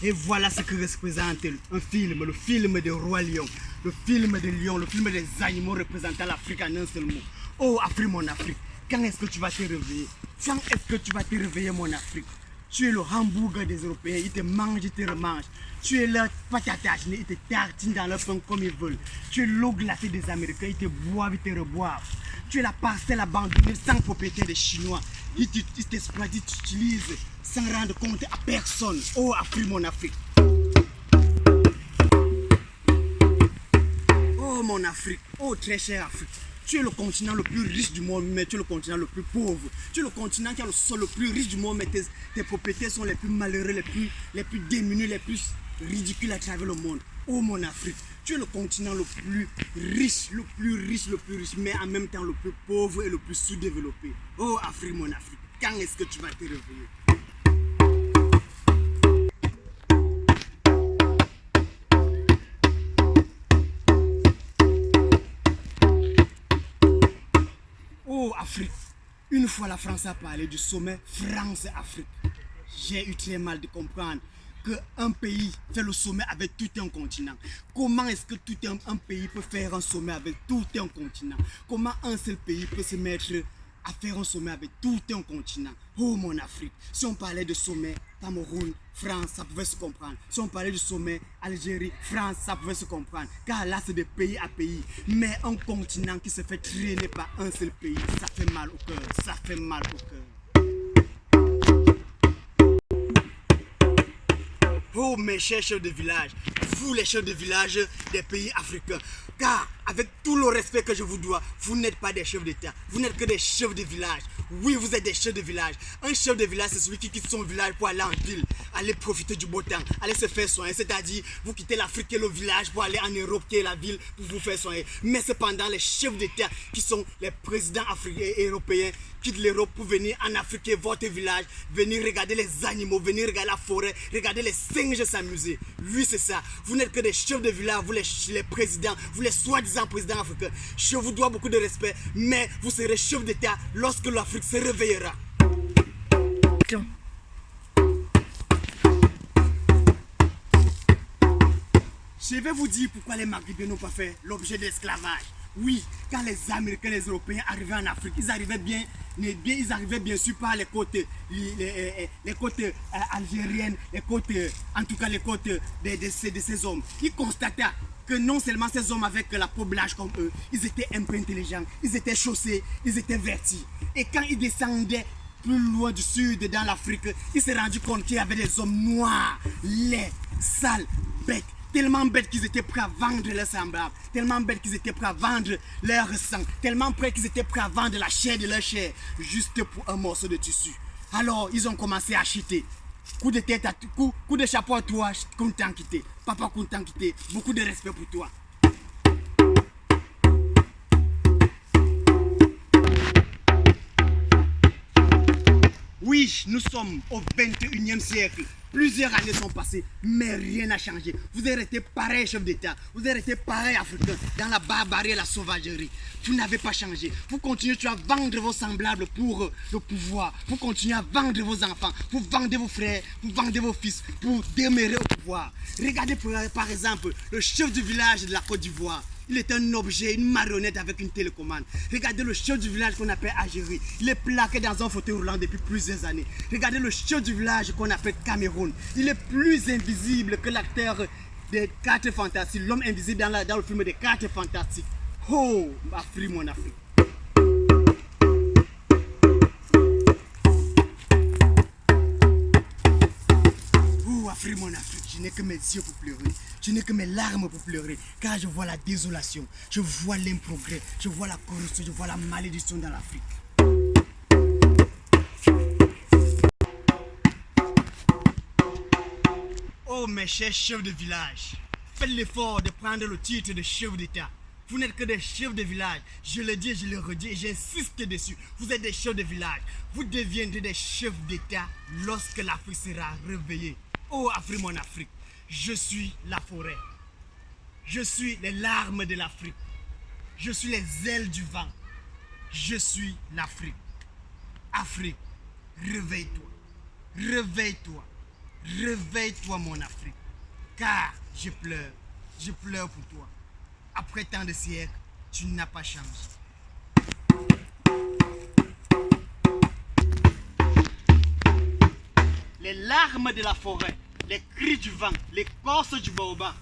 Et voilà ce que représente un film, le film des rois lions, le film des lions, le film des animaux représentant l'Afrique en un seul mot. Oh Afrique, mon Afrique, quand est-ce que tu vas te réveiller? Quand est-ce que tu vas te réveiller, mon Afrique? Tu es le hamburger des Européens, ils te mangent, ils te remangent. Tu es leur patate à ils te tartinent dans leur pain comme ils veulent. Tu es l'eau glacée des Américains, ils te boivent, ils te reboivent. Tu es la parcelle abandonnée sans propriété des Chinois. Ils t'exploitent, ils t'utilisent sans rendre compte à personne. Oh Afrique, mon Afrique. Oh mon Afrique, oh très chère Afrique. Tu es le continent le plus riche du monde, mais tu es le continent le plus pauvre. Tu es le continent qui a le sol le plus riche du monde, mais tes propriétés sont les plus malheureux, les plus démunis, les plus ridicules à travers le monde. Oh mon Afrique, tu es le continent le plus riche, mais en même temps le plus pauvre et le plus sous-développé. Oh Afrique, mon Afrique, quand est-ce que tu vas te réveiller? Oh Afrique, une fois la France a parlé du sommet France-Afrique. J'ai eu très mal de comprendre qu'un pays fait le sommet avec tout un continent. Comment est-ce que tout un pays peut faire un sommet avec tout un continent? Comment un seul pays peut se mettre à faire un sommet avec tout un continent? Oh mon Afrique, si on parlait de sommet Cameroun, France, ça pouvait se comprendre. Si on parlait du sommet Algérie, France, ça pouvait se comprendre. Car là, c'est de pays à pays. Mais un continent qui se fait traîner par un seul pays, ça fait mal au cœur. Ça fait mal au cœur. Oh mes chers chefs de village, vous les chefs de village des pays africains, car avec tout le respect que je vous dois, vous n'êtes pas des chefs d'État, vous n'êtes que des chefs de village. Oui, vous êtes des chefs de village. Un chef de village, c'est celui qui quitte son village pour aller en ville, aller profiter du beau temps, aller se faire soigner. C'est-à-dire, vous quittez l'Afrique et le village pour aller en Europe, qui est la ville, pour vous faire soigner. Mais cependant, les chefs d'État, qui sont les présidents africains et européens, quittent l'Europe pour venir en Afrique et votre village, venir regarder les animaux, venir regarder la forêt, regarder les singes s'amuser. Oui, c'est ça. Vous n'êtes que des chefs de village, vous les présidents, vous les soi-disant présidents africains. Je vous dois beaucoup de respect, mais vous serez chef d'État lorsque l'Afrique se réveillera. Je vais vous dire pourquoi les Maghrébins n'ont pas fait l'objet de l'esclavage. Oui, quand les Américains, les Européens arrivaient en Afrique, ils arrivaient bien sûr par les côtes, algériennes, les côtes, en tout cas les côtes de ces hommes. Ils constataient que non seulement ces hommes avec la peau blanche comme eux, ils étaient un peu intelligents, ils étaient chaussés, ils étaient vêtis. Et quand ils descendaient plus loin du sud, dans l'Afrique, ils se sont rendus compte qu'il y avait des hommes noirs, laids, sales, bêtes. Tellement bêtes qu'ils étaient prêts à vendre leurs semblables, tellement bêtes qu'ils étaient prêts à vendre leur sang, tellement prêts qu'ils étaient prêts à vendre la chair de leur chair, juste pour un morceau de tissu. Alors, ils ont commencé à acheter. Coup de tête, coup de chapeau à toi, content quitté. Papa content quitté. Beaucoup de respect pour toi. Oui, nous sommes au 21e siècle. Plusieurs années sont passées, mais rien n'a changé. Vous êtes resté pareil, chef d'État. Vous êtes resté pareil, africain, dans la barbarie et la sauvagerie. Vous n'avez pas changé. Vous continuez à vendre vos semblables pour le pouvoir. Vous continuez à vendre vos enfants. Vous vendez vos frères, vous vendez vos fils pour demeurer au pouvoir. Regardez par exemple le chef du village de la Côte d'Ivoire. Il est un objet, une marionnette avec une télécommande. Regardez le chef du village qu'on appelle Algérie. Il est plaqué dans un fauteuil roulant depuis plusieurs années. Regardez le chef du village qu'on appelle Cameroun. Il est plus invisible que l'acteur des 4 Fantastiques. L'homme invisible dans le film des 4 Fantastiques. Oh, Afrique, mon Afrique. Oh, Afrique, mon Afrique. Je n'ai que mes yeux pour pleurer. Je n'ai que mes larmes pour pleurer. Car je vois la désolation. Je vois l'improgrès. Je vois la corruption. Je vois la malédiction dans l'Afrique. Oh mes chers chefs de village, faites l'effort de prendre le titre de chef d'État. Vous n'êtes que des chefs de village. Je le dis et je le redis et j'insiste dessus. Vous êtes des chefs de village. Vous deviendrez des chefs d'État lorsque l'Afrique sera réveillée. Oh Afrique, mon Afrique, je suis la forêt. Je suis les larmes de l'Afrique. Je suis les ailes du vent. Je suis l'Afrique. Afrique, réveille-toi. Réveille-toi. Réveille-toi, mon Afrique. Car je pleure pour toi. Après tant de siècles, tu n'as pas changé. Les larmes de la forêt, les cris du vent, l'écorce du baobab,